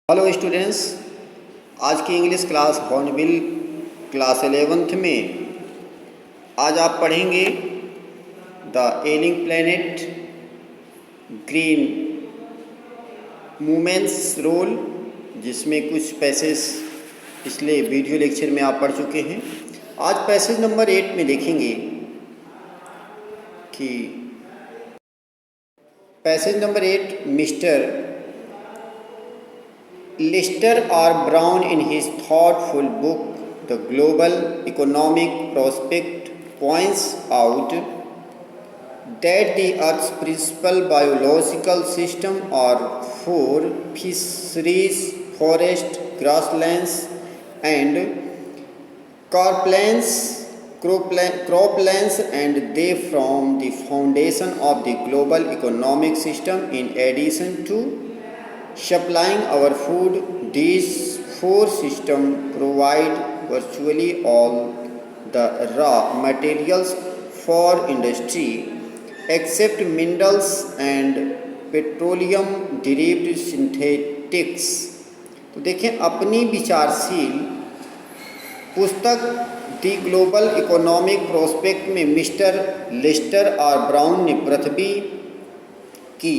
Hello students, आज की English class hornbill class 11th में आज आप पढ़ेंगे the ailing planet green movements role, जिसमें कुछ पैसेज पिछले वीडियो लेक्चर में आप पढ़ चुके हैं। आज पैसेज नंबर 8 में देखेंगे कि passage number 8 mister Lester R. Brown, in his thoughtful book The Global Economic Prospect, points out that the Earth's principal biological system are four: fisheries, forest, grasslands, and croplands, and they form the foundation of the global economic system. In addition to supplying our food, these four systems provide virtually all the raw materials for industry except minerals and petroleum derived synthetics। तो देखें, अपनी विचारशील पुस्तक the global economic prospect में mister Lester are brown ने पृथ्वी की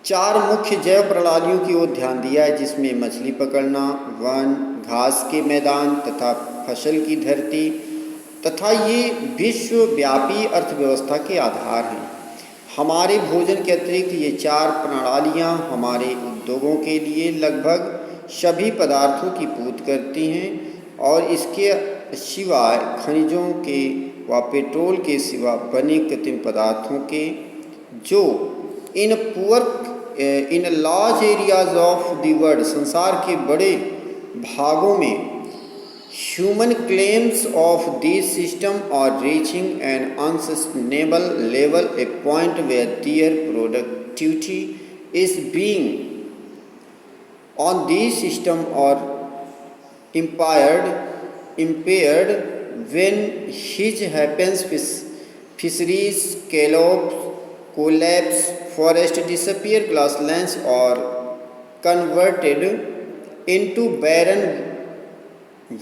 4 मुख्य जैव प्रणालियों की ओर ध्यान दिया है, जिसमें मछली पकड़ना, वन, घास के मैदान तथा फसल की धरती तथा ये विश्वव्यापी अर्थव्यवस्था के आधार हैं। हमारे भोजन के अतिरिक्त ये 4 प्रणालियाँ हमारे उद्योगों के लिए लगभग सभी पदार्थों की पूर्ति करती हैं और इसके सिवाय खनिजों के व पेट्रोल के सिवा बने कृत्रिम पदार्थों के, जो in large areas of the world, संसार के बड़े भागों में, human claims of this system are reaching an unsustainable level, a point where their productivity is being on this system और impaired when hitch happens, fisheries collapse, forest disappear, grasslands are converted into barren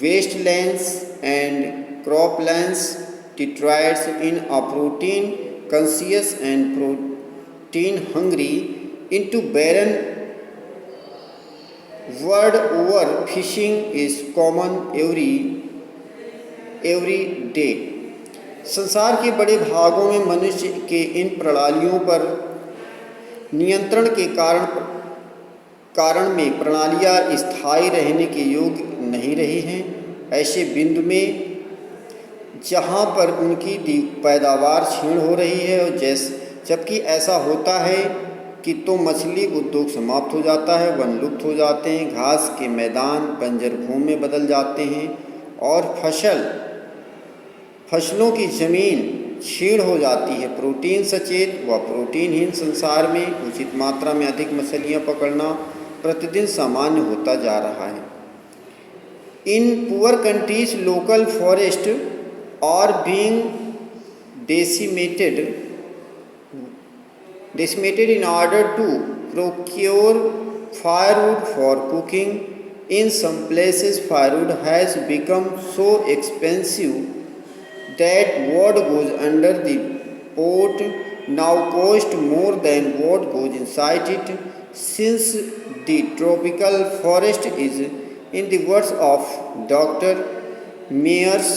wastelands, and croplands detracts in a protein conscious and protein hungry into barren world over. Fishing is common every day। संसार के बड़े भागों में मनुष्य के इन प्रणालियों पर नियंत्रण के कारण में प्रणालियाँ स्थायी रहने के योग्य नहीं रही हैं। ऐसे बिंदु में जहाँ पर उनकी पैदावार क्षीण हो रही है, और जबकि ऐसा होता है कि तो मछली उद्योग समाप्त हो जाता है, वन लुप्त हो जाते हैं, घास के मैदान बंजर भूमि में बदल जाते हैं और फसलों की ज़मीन क्षीण हो जाती है। प्रोटीन सचेत व प्रोटीनहीन संसार में उचित मात्रा में अधिक मछलियाँ पकड़ना प्रतिदिन सामान्य होता जा रहा है। In poor countries local forest are being decimated in order to procure firewood for cooking. In some places, firewood has become so expensive that what goes under the pot now costs more than what goes inside it. Since the tropical forest is, in the words of Dr. Mears,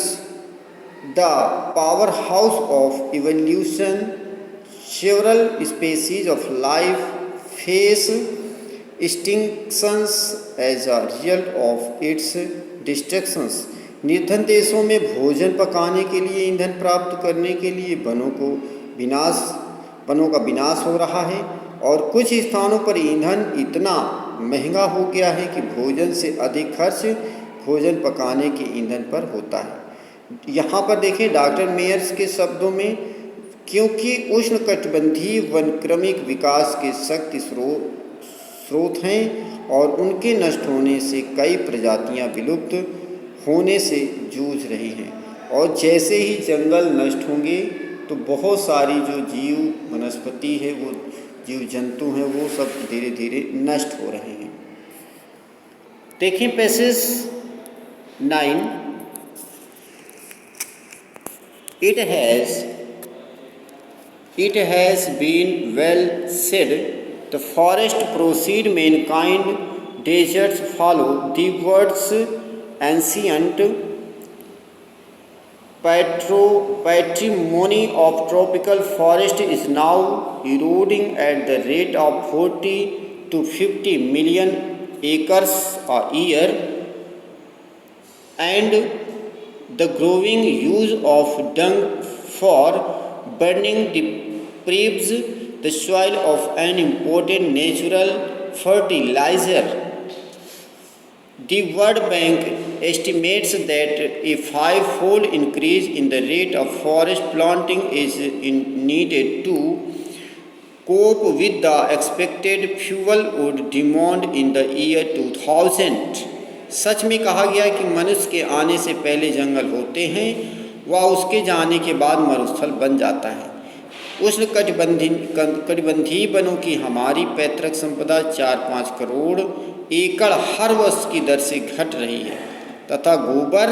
the powerhouse of evolution, several species of life face extinctions as a result of its destructions। निर्धन देशों में भोजन पकाने के लिए, ईंधन प्राप्त करने के लिए वनों का विनाश हो रहा है, और कुछ स्थानों पर ईंधन इतना महंगा हो गया है कि भोजन से अधिक खर्च भोजन पकाने के ईंधन पर होता है। यहाँ पर देखें डॉक्टर मेयर्स के शब्दों में, क्योंकि उष्णकटिबंधीय वन क्रमिक विकास के शक्ति स्रोत हैं और उनके नष्ट होने से कई प्रजातियां विलुप्त होने से जूझ रही हैं, और जैसे ही जंगल नष्ट होंगे तो बहुत सारी जो जीव वनस्पति है वो जीव जंतु हैं वो सब धीरे धीरे नष्ट हो रहे हैं। देखिए passage 9, It has been well said, the forest proceed, mankind deserts follow. The words ancient patrimony of tropical forest is now eroding at the rate of 40 to 50 million acres a year, and the growing use of dung for burning deprives the soil of an important natural fertilizer. The World Bank estimates that a 5-fold increase in the rate of forest planting is needed to cope with the expected fuel wood demand in the year 2000. सच में कहा गया कि मनुष्य के आने से पहले जंगल होते हैं व उसके जाने के बाद मरुस्थल बन जाता है। उष्णकटिबंधीय वनों की हमारी पैतृक संपदा 4-5 करोड़ एकड़ हर वर्ष की दर से घट रही है तथा गोबर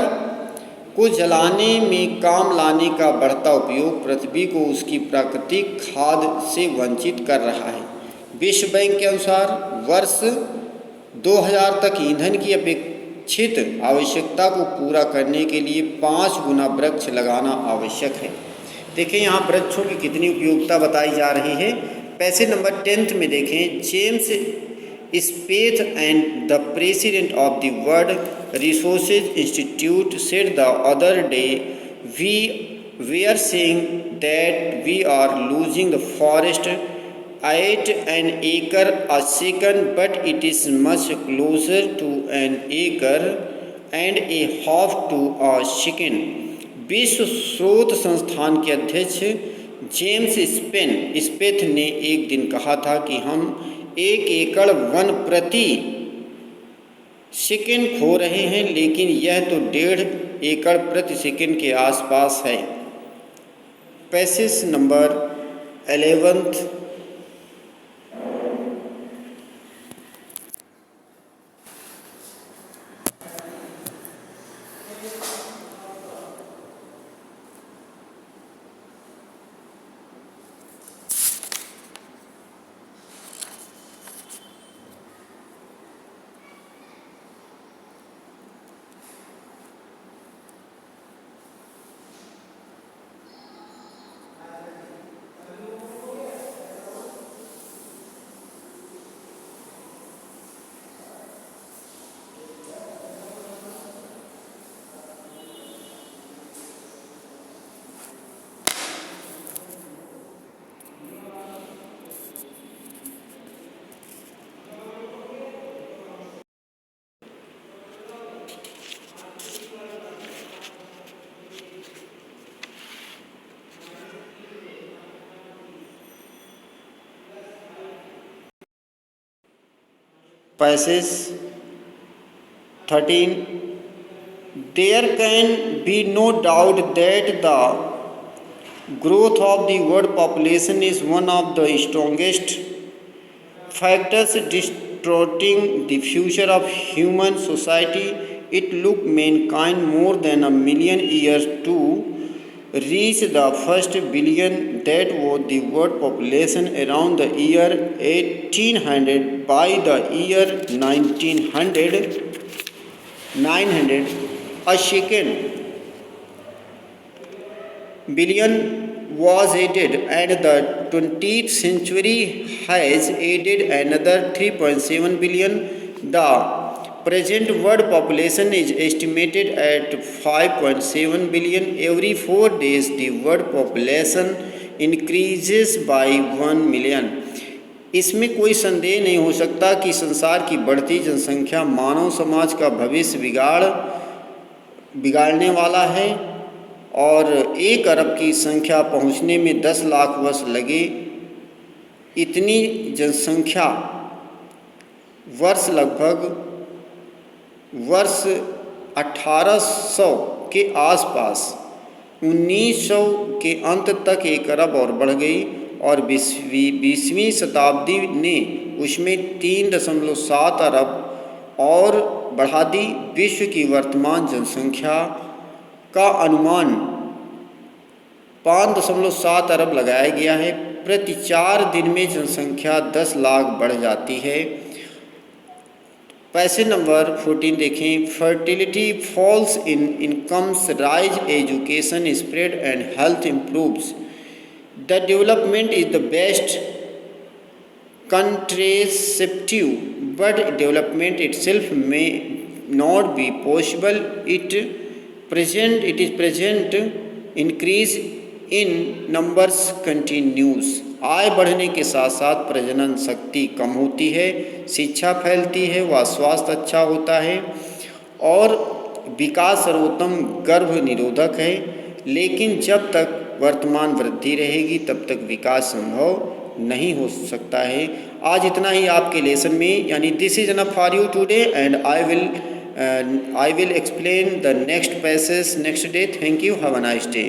को जलाने में काम लाने का बढ़ता उपयोग पृथ्वी को उसकी प्राकृतिक खाद से वंचित कर रहा है। विश्व बैंक के अनुसार वर्ष 2000 तक ईंधन की अपेक्षित आवश्यकता को पूरा करने के लिए 5 गुना वृक्ष लगाना आवश्यक है। देखिए यहाँ वृक्षों की कितनी उपयोगिता बताई जा रही है। पैसेज नंबर 10 में देखें, James Speth and the president of the World Resources Institute said the other day we are saying that we are losing the forest at an acre a second, but it is much closer to an acre and a half to a second. विश्व स्रोत संस्थान के अध्यक्ष James स्पेथ ने एक दिन कहा था कि हम 1 एकड़ वन प्रति सेकंड खो रहे हैं, लेकिन यह तो 1.5 एकड़ प्रति सेकंड के आसपास है। Passage number 11, Passage 13. There can be no doubt that the growth of the world population is one of the strongest factors distorting the future of human society. It took mankind more than 1 million years to reach the first billion, that was the world population, around the year 1800. By the year 900 a second billion was added, and the 20th century has added another 3.7 billion. The present world population is estimated at 5.7 billion. Every 4 days the world population increases by 1 million. इसमें कोई संदेह नहीं हो सकता कि संसार की बढ़ती जनसंख्या मानव समाज का भविष्य बिगाड़ने वाला है और 1 अरब की संख्या पहुंचने में 10 लाख वर्ष लगे। इतनी जनसंख्या लगभग वर्ष 1800 के आसपास 1900 के अंत तक 1 अरब और बढ़ गई और 20वीं शताब्दी ने उसमें 3.7 अरब और बढ़ा दी। विश्व की वर्तमान जनसंख्या का अनुमान 5.7 अरब लगाया गया है। प्रति 4 दिन में जनसंख्या 10 लाख बढ़ जाती है। पैसे नंबर 14 देखें। Fertility falls in incomes rise education spread and health improves. The development is the best contraceptive, but development itself may not be possible. It is present increase in numbers continues. आय बढ़ने के साथ साथ प्रजनन शक्ति कम होती है, शिक्षा फैलती है व स्वास्थ्य अच्छा होता है और विकास सर्वोत्तम गर्भ निरोधक है। लेकिन जब तक वर्तमान वृद्धि रहेगी तब तक विकास संभव नहीं हो सकता है। आज इतना ही आपके लेसन में, यानी this is enough for you today and I will explain the next passage next day. Thank you, have a nice day.